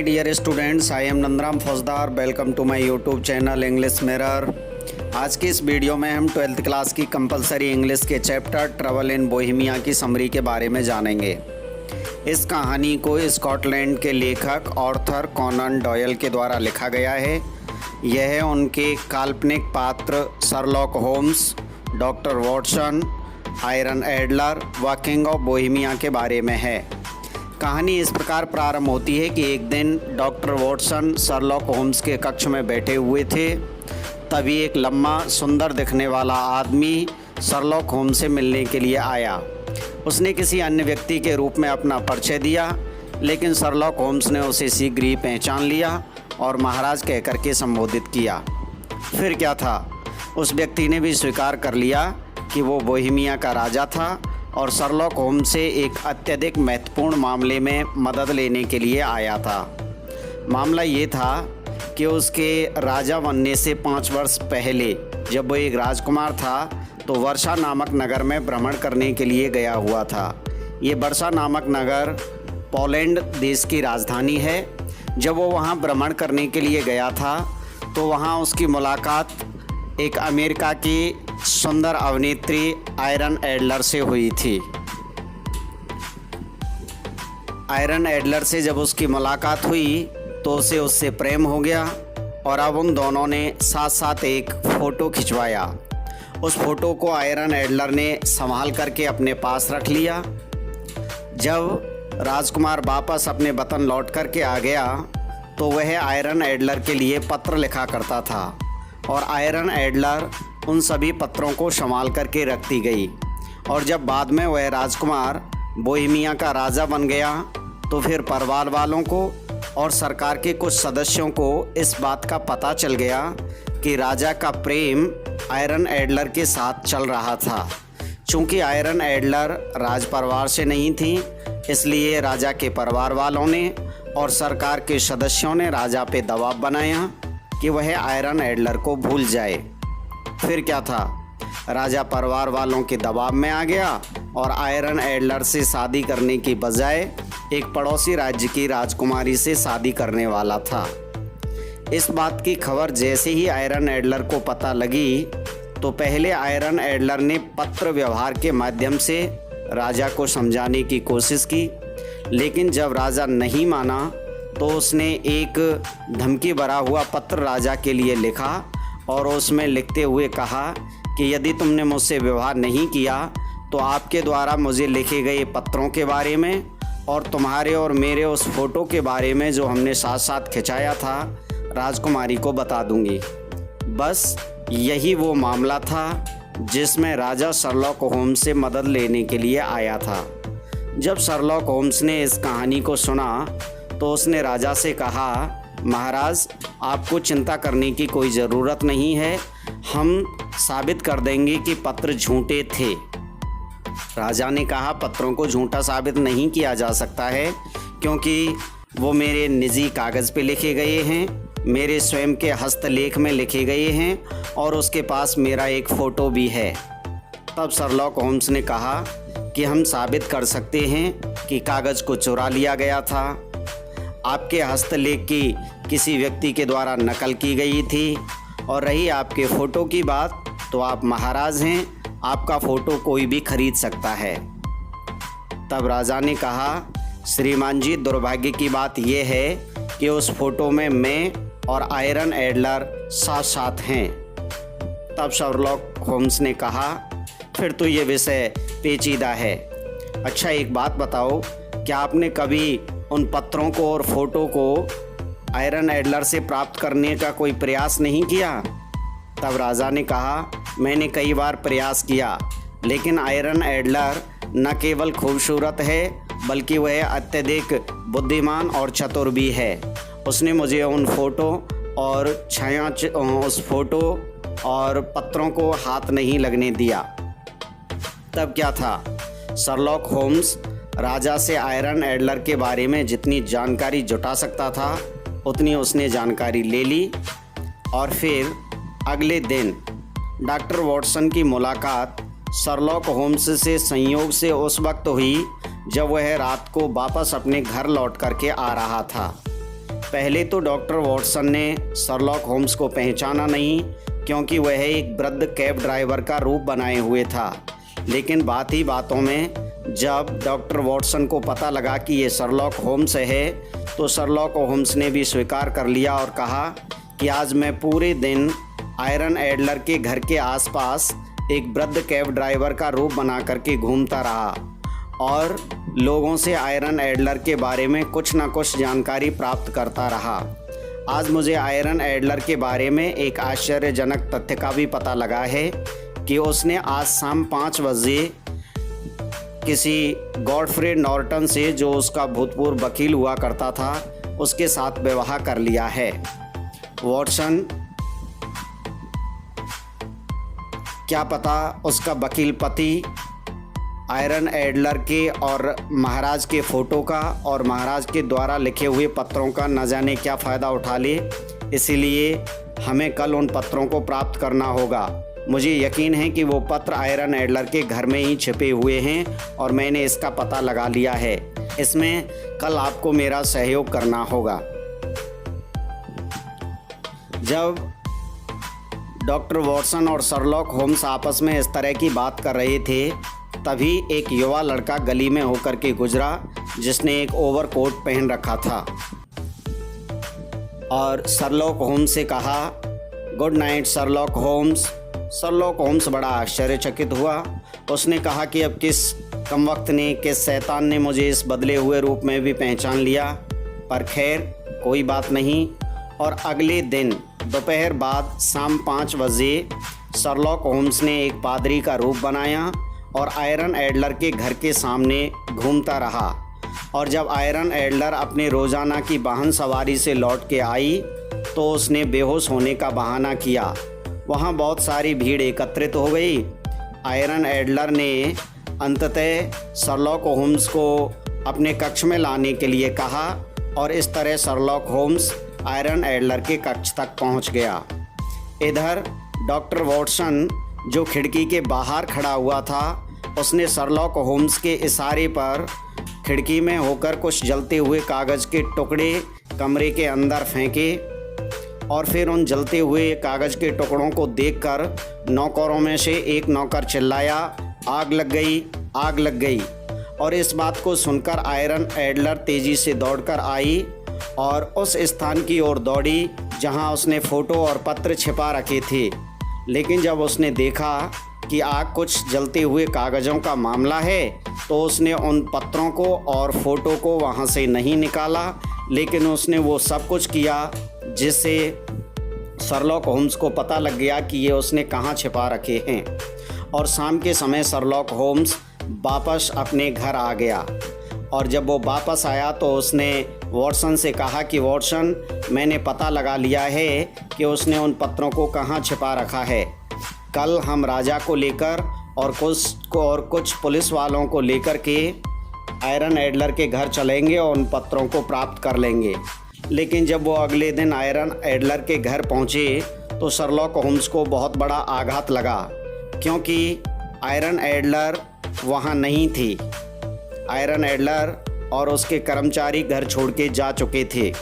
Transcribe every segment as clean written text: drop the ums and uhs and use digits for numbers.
my dear students, I am Nandram Faujdar. Welcome to my YouTube channel English mirror. आज की इस video में हम 12th क्लास की कंपलसरी इंग्लिश के चैप्टर ट्रैवल इन बोहेमिया की समरी के बारे में जानेंगे। इस कहानी को स्कॉटलैंड के लेखक आर्थर कॉनन डॉयल के द्वारा लिखा गया है। यह उनके काल्पनिक पात्र Sherlock Holmes, doctor Watson, Irene Adler व किंग ऑफ बोहेमिया के बारे में है। कहानी इस प्रकार प्रारंभ होती है कि एक दिन डॉक्टर वॉटसन शर्लॉक होम्स के कक्ष में बैठे हुए थे। तभी एक लंबा सुंदर दिखने वाला आदमी शर्लॉक होम्स से मिलने के लिए आया। उसने किसी अन्य व्यक्ति के रूप में अपना परिचय दिया, लेकिन शर्लॉक होम्स ने उसे शीघ्र ही पहचान लिया और महाराज कहकर के संबोधित किया। फिर क्या था, उस व्यक्ति ने भी स्वीकार कर लिया कि वो बोहेमिया का राजा था और शर्लॉक होम्स से एक अत्यधिक महत्वपूर्ण मामले में मदद लेने के लिए आया था। मामला ये था कि उसके राजा बनने से 5 वर्ष पहले जब वो एक राजकुमार था तो वर्षा नामक नगर में भ्रमण करने के लिए गया हुआ था। ये वर्षा नामक नगर पोलैंड देश की राजधानी है। जब वो वहाँ भ्रमण करने के लिए गया था तो वहाँ उसकी मुलाकात एक अमेरिका की सुंदर अभिनेत्री आयरन एडलर से हुई थी। आयरन एडलर से जब उसकी मुलाकात हुई तो उसे उससे प्रेम हो गया और अब उन दोनों ने साथ साथ एक फ़ोटो खिंचवाया। उस फ़ोटो को आयरन एडलर ने संभाल करके अपने पास रख लिया। जब राजकुमार वापस अपने वतन लौट करके आ गया तो वह आयरन एडलर के लिए पत्र लिखा करता था और आयरन एडलर उन सभी पत्रों को संभाल करके रखती गई। और जब बाद में वह राजकुमार बोहेमिया का राजा बन गया तो फिर परिवार वालों को और सरकार के कुछ सदस्यों को इस बात का पता चल गया कि राजा का प्रेम आयरन एडलर के साथ चल रहा था। चूँकि आयरन एडलर राज परिवार से नहीं थी, इसलिए राजा के परिवार वालों ने और सरकार के सदस्यों ने राजा पे दबाव बनाया कि वह आयरन एडलर को भूल जाए। फिर क्या था, राजा परिवार वालों के दबाव में आ गया और आयरन एडलर से शादी करने की बजाय एक पड़ोसी राज्य की राजकुमारी से शादी करने वाला था। इस बात की खबर जैसे ही आयरन एडलर को पता लगी तो पहले आयरन एडलर ने पत्र व्यवहार के माध्यम से राजा को समझाने की कोशिश की, लेकिन जब राजा नहीं माना तो उसने एक धमकी भरा हुआ पत्र राजा के लिए लिखा और उसमें लिखते हुए कहा कि यदि तुमने मुझसे व्यवहार नहीं किया तो आपके द्वारा मुझे लिखे गए पत्रों के बारे में और तुम्हारे और मेरे उस फ़ोटो के बारे में जो हमने साथ साथ खिंचाया था राजकुमारी को बता दूंगी। बस यही वो मामला था जिसमें राजा शर्लॉक होम्स से मदद लेने के लिए आया था। जब शर्लॉक होम्स ने इस कहानी को सुना तो उसने राजा से कहा, महाराज, आपको चिंता करने की कोई ज़रूरत नहीं है, हम साबित कर देंगे कि पत्र झूठे थे। राजा ने कहा, पत्रों को झूठा साबित नहीं किया जा सकता है क्योंकि वो मेरे निजी कागज़ पे लिखे गए हैं, मेरे स्वयं के हस्तलेख में लिखे गए हैं और उसके पास मेरा एक फ़ोटो भी है। तब शर्लॉक होम्स ने कहा कि हम साबित कर सकते हैं कि कागज़ को चुरा लिया गया था, आपके हस्तलेख की किसी व्यक्ति के द्वारा नकल की गई थी, और रही आपके फ़ोटो की बात तो आप महाराज हैं, आपका फ़ोटो कोई भी खरीद सकता है। तब राजा ने कहा, श्रीमान जी, दुर्भाग्य की बात यह है कि उस फ़ोटो में मैं और आयरन एडलर साथ साथ हैं। तब शर्लॉक होम्स ने कहा, फिर तो ये विषय पेचीदा है। अच्छा, एक बात बताओ, क्या आपने कभी उन पत्रों को और फ़ोटो को आयरन एडलर से प्राप्त करने का कोई प्रयास नहीं किया? तब राजा ने कहा, मैंने कई बार प्रयास किया, लेकिन आयरन एडलर न केवल खूबसूरत है बल्कि वह अत्यधिक बुद्धिमान और चतुर भी है। उसने मुझे उन फ़ोटो और उस फ़ोटो और पत्रों को हाथ नहीं लगने दिया। तब क्या था, शर्लॉक होम्स राजा से आयरन एडलर के बारे में जितनी जानकारी जुटा सकता था उतनी उसने जानकारी ले ली। और फिर अगले दिन डॉक्टर वॉटसन की मुलाकात शर्लॉक होम्स से संयोग से उस वक्त हुई जब वह रात को वापस अपने घर लौट करके आ रहा था। पहले तो डॉक्टर वॉटसन ने शर्लॉक होम्स को पहचाना नहीं, क्योंकि वह एक वृद्ध कैब ड्राइवर का रूप बनाए हुए था। लेकिन बात ही बातों में जब डॉक्टर वॉटसन को पता लगा कि ये शर्लॉक होम्स है, तो शर्लॉक होम्स ने भी स्वीकार कर लिया और कहा कि आज मैं पूरे दिन आयरन एडलर के घर के आसपास एक वृद्ध कैब ड्राइवर का रूप बना करके घूमता रहा और लोगों से आयरन एडलर के बारे में कुछ ना कुछ जानकारी प्राप्त करता रहा। आज मुझे आयरन एडलर के बारे में एक आश्चर्यजनक तथ्य का भी पता लगा है कि उसने आज शाम 5 बजे किसी गॉडफ्रे नॉर्टन से, जो उसका भूतपूर्व वकील हुआ करता था, उसके साथ विवाह कर लिया है। वॉटसन, क्या पता उसका वकील पति आयरन एडलर के और महाराज के फ़ोटो का और महाराज के द्वारा लिखे हुए पत्रों का न जाने क्या फ़ायदा उठा ले। इसीलिए हमें कल उन पत्रों को प्राप्त करना होगा। मुझे यकीन है कि वो पत्र आयरन एडलर के घर में ही छिपे हुए हैं और मैंने इसका पता लगा लिया है। इसमें कल आपको मेरा सहयोग करना होगा। जब डॉक्टर वॉटसन और शर्लॉक होम्स आपस में इस तरह की बात कर रहे थे, तभी एक युवा लड़का गली में होकर के गुजरा, जिसने एक ओवरकोट पहन रखा था और शर्लॉक होम्स से कहा, good night Sherlock Holmes. Sherlock Holmes बड़ा आश्चर्यचकित हुआ। उसने कहा कि अब किस कमवक्त ने, किस शैतान ने मुझे इस बदले हुए रूप में भी पहचान लिया, पर खैर कोई बात नहीं। और अगले दिन दोपहर बाद शाम 5 बजे शर्लॉक होम्स ने एक पादरी का रूप बनाया और आयरन एडलर के घर के सामने घूमता रहा। और जब आयरन एडलर अपने रोज़ाना की वाहन सवारी से लौट के आई, तो उसने बेहोश होने का बहाना किया। वहाँ बहुत सारी भीड़ एकत्रित हो गई। आयरन एडलर ने अंततः शर्लॉक होम्स को अपने कक्ष में लाने के लिए कहा और इस तरह शर्लॉक होम्स आयरन एडलर के कक्ष तक पहुँच गया। इधर डॉक्टर वॉटसन, जो खिड़की के बाहर खड़ा हुआ था, उसने शर्लॉक होम्स के इशारे पर खिड़की में होकर कुछ जलते हुए कागज़ के टुकड़े कमरे के अंदर फेंके और फिर उन जलते हुए कागज़ के टुकड़ों को देखकर नौकरों में से एक नौकर चिल्लाया, आग लग गई, आग लग गई। और इस बात को सुनकर आयरन एडलर तेज़ी से दौड़कर आई और उस स्थान की ओर दौड़ी जहां उसने फ़ोटो और पत्र छिपा रखे थे। लेकिन जब उसने देखा कि आग कुछ जलते हुए कागज़ों का मामला है, तो उसने उन पत्रों को और फ़ोटो को वहां से नहीं निकाला, लेकिन उसने वो सब कुछ किया जिससे शर्लॉक होम्स को पता लग गया कि ये उसने कहाँ छिपा रखे हैं। और शाम के समय शर्लॉक होम्स वापस अपने घर आ गया और जब वो वापस आया तो उसने वॉटसन से कहा कि वॉटसन, मैंने पता लगा लिया है कि उसने उन पत्रों को कहाँ छिपा रखा है। कल हम राजा को लेकर और कुछ पुलिस वालों को लेकर के आयरन एडलर के घर चलेंगे और उन पत्रों को प्राप्त कर लेंगे। लेकिन जब वो अगले दिन आयरन एडलर के घर पहुँचे तो शर्लॉक होम्स को बहुत बड़ा आघात लगा, क्योंकि आयरन एडलर वहाँ नहीं थी। आयरन एडलर और उसके कर्मचारी घर छोड़ के जा चुके थे।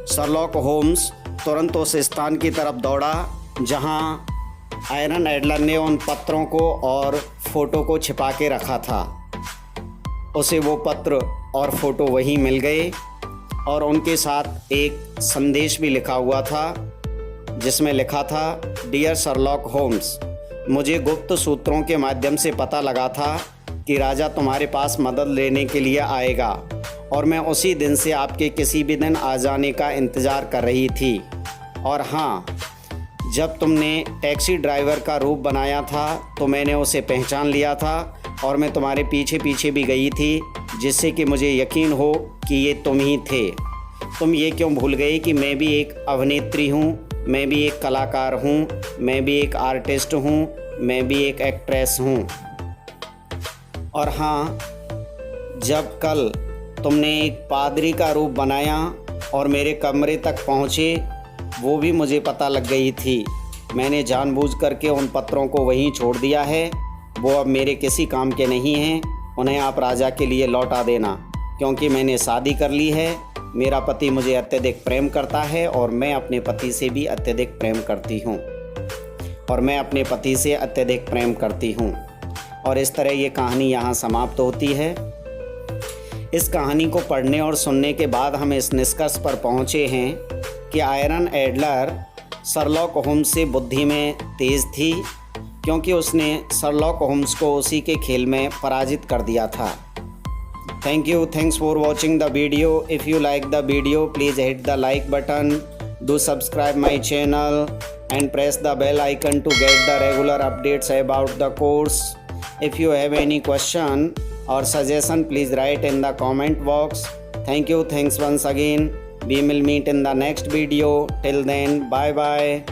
शर्लॉक होम्स तुरंत उस स्थान की तरफ दौड़ा जहाँ आयरन एडलर ने उन पत्रों को और फ़ोटो को छिपा के रखा था। उसे वो पत्र और फ़ोटो वहीं मिल गए और उनके साथ एक संदेश भी लिखा हुआ था, जिसमें लिखा था, डियर शर्लॉक होम्स, मुझे गुप्त सूत्रों के माध्यम से पता लगा था कि राजा तुम्हारे पास मदद लेने के लिए आएगा और मैं उसी दिन से आपके किसी भी दिन आ जाने का इंतज़ार कर रही थी। और हाँ, जब तुमने टैक्सी ड्राइवर का रूप बनाया था तो मैंने उसे पहचान लिया था और मैं तुम्हारे पीछे पीछे भी गई थी, जिससे कि मुझे यकीन हो कि ये तुम ही थे। तुम ये क्यों भूल गए कि मैं भी एक अभिनेत्री हूँ, मैं भी एक कलाकार हूँ, मैं भी एक आर्टिस्ट हूँ, मैं भी एक एक्ट्रेस हूँ। और हाँ, जब कल तुमने एक पादरी का रूप बनाया और मेरे कमरे तक पहुँचे, वो भी मुझे पता लग गई थी। मैंने जानबूझ करके उन पत्रों को वहीं छोड़ दिया है। वो अब मेरे किसी काम के नहीं हैं। उन्हें आप राजा के लिए लौटा देना, क्योंकि मैंने शादी कर ली है मेरा पति मुझे अत्यधिक प्रेम करता है और मैं अपने पति से भी अत्यधिक प्रेम करती हूँ और मैं अपने पति से अत्यधिक प्रेम करती हूँ। और इस तरह ये कहानी यहाँ समाप्त होती है। इस कहानी को पढ़ने और सुनने के बाद हम इस निष्कर्ष पर पहुँचे हैं कि आयरन एडलर शर्लॉक होम्स से बुद्धि में तेज़ थी, क्योंकि उसने शर्लॉक होम्स को उसी के खेल में पराजित कर दिया था। Thanks for watching the video. If you like the video, please hit the like button, do subscribe my channel and press the bell icon to get the regular updates about the course. If you have any question or suggestion, please write in the comment box. Thanks once again. We will meet in the next video. Till then, bye bye.